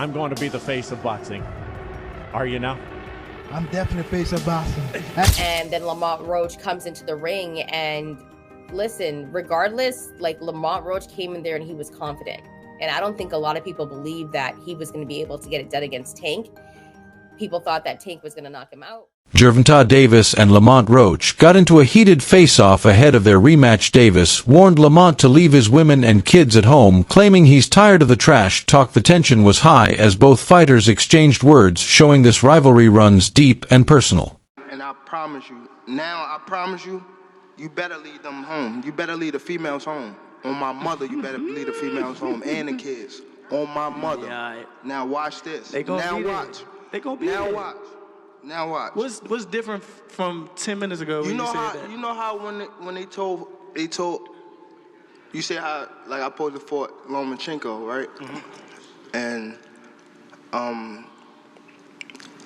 I'm going to be the face of boxing. Are you now? I'm definitely face of boxing. And then Lamont Roach comes into the ring, and listen, regardless, like Lamont Roach came in there and he was confident. And I don't think a lot of people believe that he was going to be able to get it done against Tank. People thought that Tank was going to knock him out. Gervonta Davis and Lamont Roach got into a heated face-off ahead of their rematch. Davis warned Lamont to leave his women and kids at home, claiming he's tired of the trash talk. The tension was high as both fighters exchanged words, showing this rivalry runs deep and personal. And I promise you, you better leave them home. You better leave the females home. On my mother, you better leave the females home and the kids. On my mother. Yeah, now watch this. They gonna now be watch. There. They gonna be now there. watch. Now watch. What's different from 10 minutes ago when you said that? You know how when they told you say how like I supposed to fought Lomachenko, right? Mm-hmm. And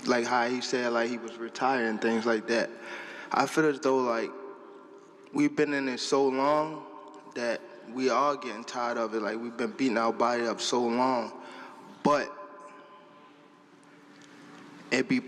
like how he said like he was retired and things like that. I feel as though like we've been in it so long that we are getting tired of it. Like we've been beating our body up so long, but it be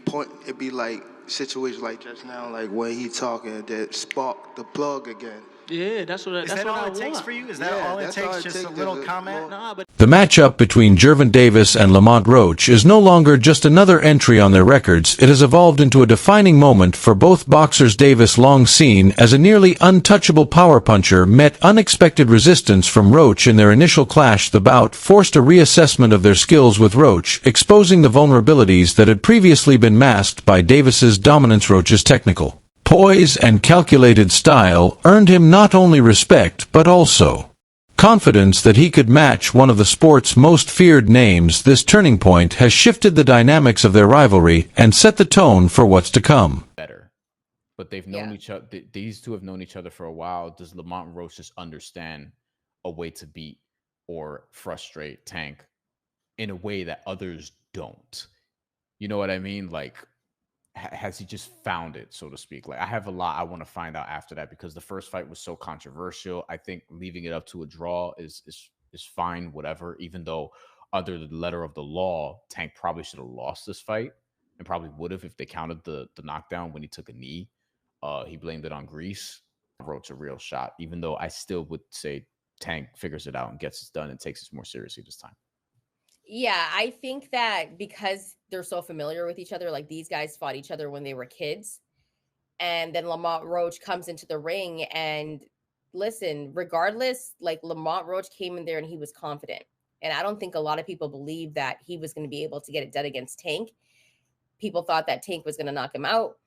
like situations like just now, like when he talking that spark the plug again. Yeah, that's what all I it takes want. for you? Is that all it takes? Just a little comment? Nah, but The matchup between Gervonta Davis and Lamont Roach is no longer just another entry on their records. It has evolved into a defining moment for both boxers. Davis, long seen as a nearly untouchable power puncher, met unexpected resistance from Roach in their initial clash. The bout forced a reassessment of their skills, with Roach exposing the vulnerabilities that had previously been masked by Davis's dominance. Roach's technical poise and calculated style earned him not only respect but also confidence that he could match one of the sport's most feared names. This turning point has shifted the dynamics of their rivalry and set the tone for what's to come. Better, but they've known each other. These two have known each other for a while. Does Lamont Roach just understand a way to beat or frustrate Tank in a way that others don't? You know what I mean? Like, has he just found it, so to speak? Like, I have a lot I want to find out after that, because the first fight was so controversial. I think leaving it up to a draw is fine, whatever, even though under the letter of the law, Tank probably should have lost this fight, and probably would have if they counted the knockdown when he took a knee. He blamed it on grease. Roach a real shot, even though I still would say Tank figures it out and gets it done and takes it more seriously this time. Yeah, I think that because they're so familiar with each other, like these guys fought each other when they were kids. And then Lamont Roach comes into the ring, and listen, regardless, like Lamont Roach came in there and he was confident. And I don't think a lot of people believe that he was going to be able to get it done against Tank. People thought that Tank was going to knock him out.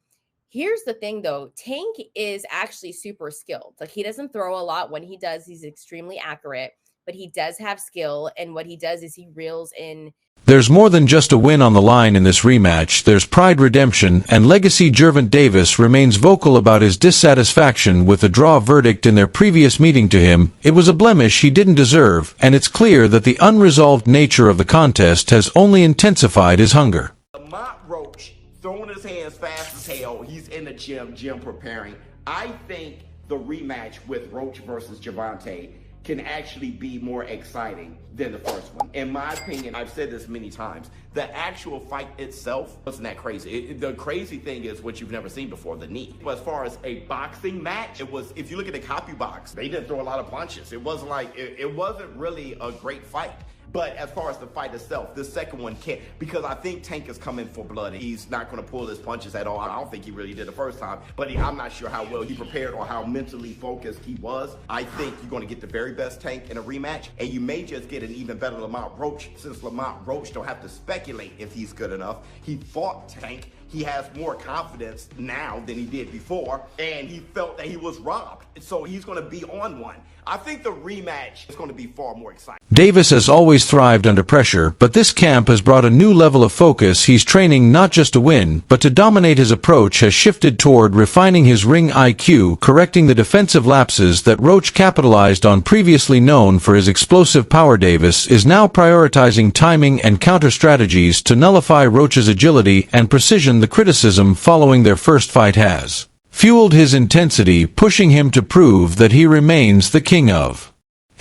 Here's the thing though, Tank is actually super skilled. Like he doesn't throw a lot. When he does, he's extremely accurate. But he does have skill, and what he does is he reels in. There's more than just a win on the line in this rematch. There's pride, redemption, and legacy. Gervonta Davis remains vocal about his dissatisfaction with the draw verdict in their previous meeting. To him, it was a blemish he didn't deserve, and it's clear that the unresolved nature of the contest has only intensified his hunger. Lamont Roach throwing his hands fast as hell. He's in the gym preparing. I think the rematch with Roach versus Gervonta can actually be more exciting than the first one. In my opinion, I've said this many times, the actual fight itself wasn't that crazy. The crazy thing is what you've never seen before, the knee. As far as a boxing match, it was, if you look at the copy box, they didn't throw a lot of punches. It wasn't like, it wasn't really a great fight. But as far as the fight itself, the second one can't, because I think Tank is coming for blood. He's not going to pull his punches at all. I don't think he really did the first time, but I'm not sure how well he prepared or how mentally focused he was. I think you're going to get the very best Tank in a rematch, and you may just get an even better Lamont Roach, since Lamont Roach don't have to speculate if he's good enough. He fought Tank. He has more confidence now than he did before, and he felt that he was robbed. So he's going to be on one. I think the rematch is going to be far more exciting. Davis has always thrived under pressure, but this camp has brought a new level of focus. He's training not just to win, but to dominate. His approach has shifted toward refining his ring IQ, correcting the defensive lapses that Roach capitalized on. Previously known for his explosive power, Davis is now prioritizing timing and counter strategies to nullify Roach's agility and precision. The criticism following their first fight has fueled his intensity, pushing him to prove that he remains the king of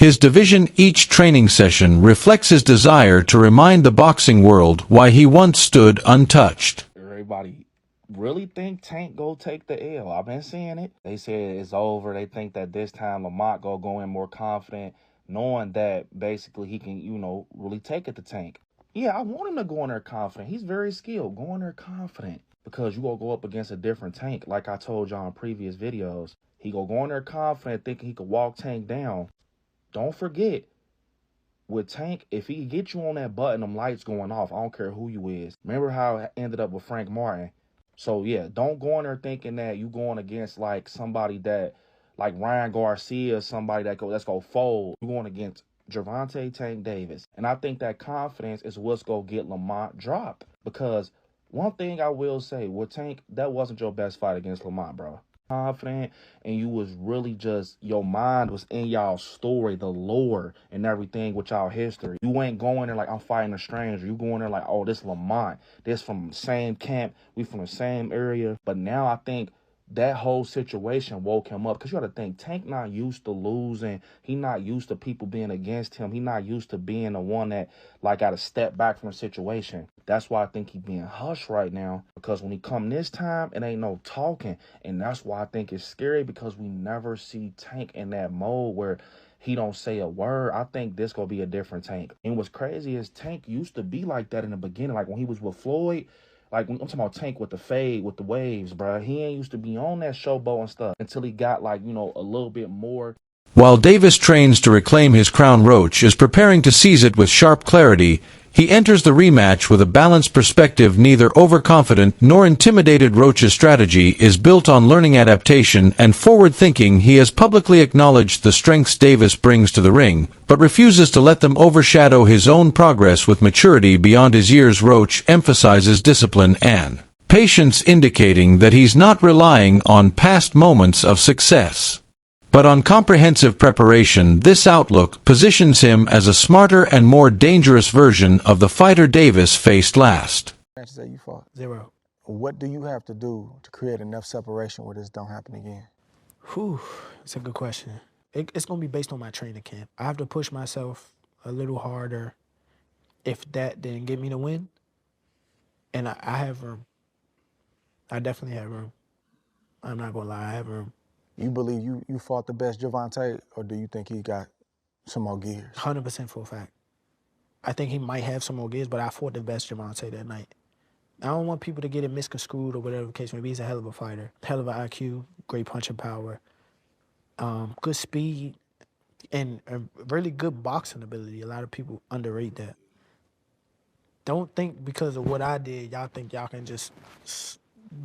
His division each training session reflects his desire to remind the boxing world why he once stood untouched. Everybody really think Tank go take the L. I've been seeing it. They said it's over. They think that this time Lamont go in more confident, knowing that basically he can, really take it to Tank. Yeah, I want him to go in there confident. He's very skilled. Go in there confident because you gonna go up against a different Tank. Like I told y'all in previous videos, he gonna go in there confident, thinking he could walk Tank down. Don't forget, with Tank, if he get you on that button, them lights going off. I don't care who you is. Remember how it ended up with Frank Martin? So yeah, don't go in there thinking that you going against like somebody that, like Ryan Garcia, somebody that's gonna fold. You going against Gervonta Tank Davis, and I think that confidence is what's gonna get Lamont dropped. Because one thing I will say with Tank, that wasn't your best fight against Lamont, bro. Confident, and you was really just, your mind was in y'all story, the lore and everything with y'all history. You ain't going there like I'm fighting a stranger. You going there like, oh, this Lamont, this from the same camp, we from the same area. But now I think that whole situation woke him up, because you got to think, Tank not used to losing. He not used to people being against him. He not used to being the one that like got to step back from the situation. That's why I think he being hushed right now, because when he come this time, it ain't no talking. And that's why I think it's scary, because we never see Tank in that mode where he don't say a word. I think this gonna be a different Tank. And what's crazy is Tank used to be like that in the beginning, like when he was with Floyd. Like, I'm talking about Tank with the fade, with the waves, bro. He ain't used to be on that showboat and stuff until he got, like, a little bit more. While Davis trains to reclaim his crown, Roach is preparing to seize it with sharp clarity. He enters the rematch with a balanced perspective, neither overconfident nor intimidated. Roach's strategy is built on learning, adaptation, and forward thinking. He has publicly acknowledged the strengths Davis brings to the ring, but refuses to let them overshadow his own progress. With maturity beyond his years, Roach emphasizes discipline and patience, indicating that he's not relying on past moments of success, but on comprehensive preparation. This outlook positions him as a smarter and more dangerous version of the fighter Davis faced last. Matches that you fought? 0. What do you have to do to create enough separation where this don't happen again? Whew, it's a good question. It's going to be based on my training camp. I have to push myself a little harder if that didn't get me the win. And I have room. I definitely have room. I'm not going to lie, I have room. You believe you fought the best Gervonta, or do you think he got some more gears? 100% for a fact. I think he might have some more gears, but I fought the best Gervonta that night. I don't want people to get it misconstrued or whatever the case may be. He's a hell of a fighter, hell of an IQ, great punching power, good speed, and a really good boxing ability. A lot of people underrate that. Don't think because of what I did, y'all think y'all can just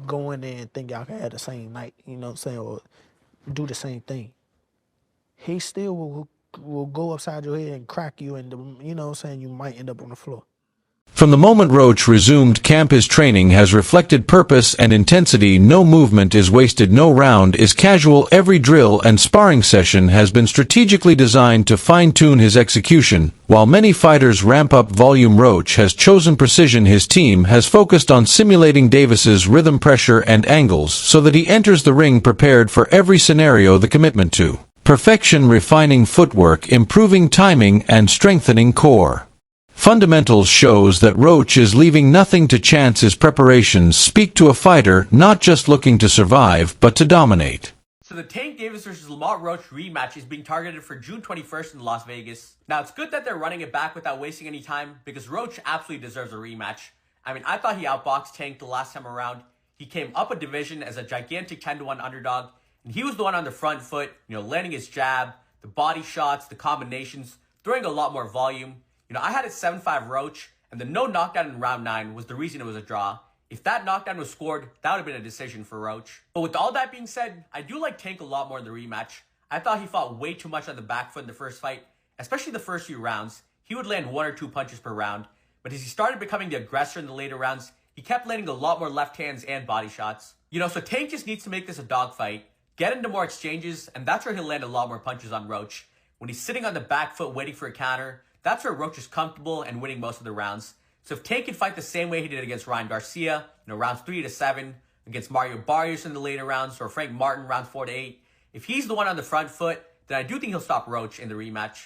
go in there and think y'all can have the same night, you know what I'm saying, or do the same thing. He still will go upside your head and crack you, and you know what I'm saying, you might end up on the floor. From the moment Roach resumed camp, his training has reflected purpose and intensity. No movement is wasted, no round is casual. Every drill and sparring session has been strategically designed to fine-tune his execution. While many fighters ramp up volume, Roach has chosen precision. His team has focused on simulating Davis's rhythm, pressure, and angles so that he enters the ring prepared for every scenario. The commitment to perfection, refining footwork, improving timing, and strengthening core fundamentals shows that Roach is leaving nothing to chance. His preparations speak to a fighter not just looking to survive, but to dominate. So the Tank Davis versus Lamont Roach rematch is being targeted for June 21st in Las Vegas. Now, it's good that they're running it back without wasting any time, because Roach absolutely deserves a rematch. I mean, I thought he outboxed Tank the last time around. He came up a division as a gigantic 10-1 underdog, and he was the one on the front foot, landing his jab, the body shots, the combinations, throwing a lot more volume. I had it 7-5 Roach, and the no knockdown in round 9 was the reason it was a draw. If that knockdown was scored, that would have been a decision for Roach. But with all that being said, I do like Tank a lot more in the rematch. I thought he fought way too much on the back foot in the first fight, especially the first few rounds. He would land 1 or 2 punches per round, but as he started becoming the aggressor in the later rounds, he kept landing a lot more left hands and body shots. So Tank just needs to make this a dogfight, get into more exchanges, and that's where he'll land a lot more punches on Roach. When he's sitting on the back foot waiting for a counter, that's where Roach is comfortable and winning most of the rounds. So if Tank can fight the same way he did against Ryan Garcia, rounds 3 to 7, against Mario Barrios in the later rounds, or Frank Martin rounds 4 to 8, if he's the one on the front foot, then I do think he'll stop Roach in the rematch.